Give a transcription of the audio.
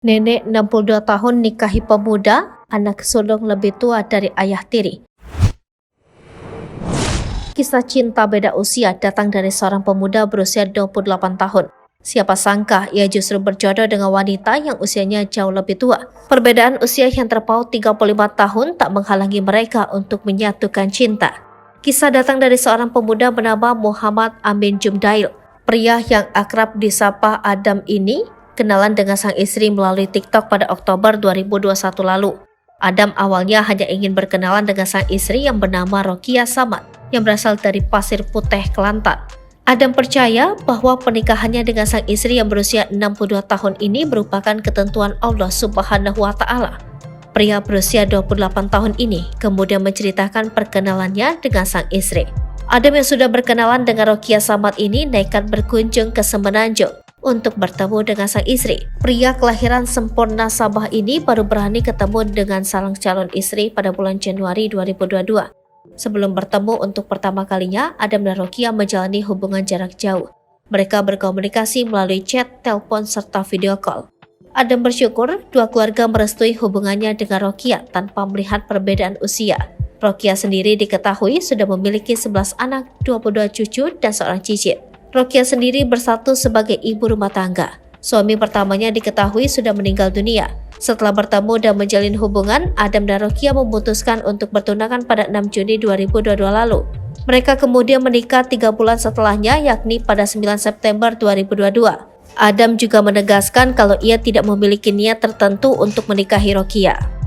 Nenek 62 tahun nikahi pemuda, anak sulung lebih tua dari ayah tiri. Kisah cinta beda usia datang dari seorang pemuda berusia 28 tahun. Siapa sangka ia justru berjodoh dengan wanita yang usianya jauh lebih tua. Perbedaan usia yang terpaut 35 tahun tak menghalangi mereka untuk menyatukan cinta. Kisah datang dari seorang pemuda bernama Muhammad Amin Jumdail. Pria yang akrab disapa Adam ini kenalan dengan sang istri melalui TikTok pada Oktober 2021 lalu. Adam awalnya hanya ingin berkenalan dengan sang istri yang bernama Rokia Samad yang berasal dari Pasir Putih, Kelantan. Adam percaya bahwa pernikahannya dengan sang istri yang berusia 62 tahun ini merupakan ketentuan Allah Subhanahu wa Ta'ala. Pria berusia 28 tahun ini kemudian menceritakan perkenalannya dengan sang istri. Adam yang sudah berkenalan dengan Rokia Samad ini nekat berkunjung ke Semenanjung untuk bertemu dengan sang istri. Pria kelahiran Sempurna Sabah ini baru berani ketemu dengan sang calon istri pada bulan Januari 2022. Sebelum bertemu untuk pertama kalinya, Adam dan Rokia menjalani hubungan jarak jauh. Mereka berkomunikasi melalui chat, telepon, serta video call. Adam bersyukur dua keluarga merestui hubungannya dengan Rokia tanpa melihat perbedaan usia. Rokia sendiri diketahui sudah memiliki 11 anak, 22 cucu, dan seorang cicit. Rokia sendiri bersatu sebagai ibu rumah tangga. Suami pertamanya diketahui sudah meninggal dunia. Setelah bertemu dan menjalin hubungan, Adam dan Rokia memutuskan untuk bertunangan pada 6 Juni 2022 lalu. Mereka kemudian menikah 3 bulan setelahnya, yakni pada 9 September 2022. Adam juga menegaskan kalau ia tidak memiliki niat tertentu untuk menikahi Rokia.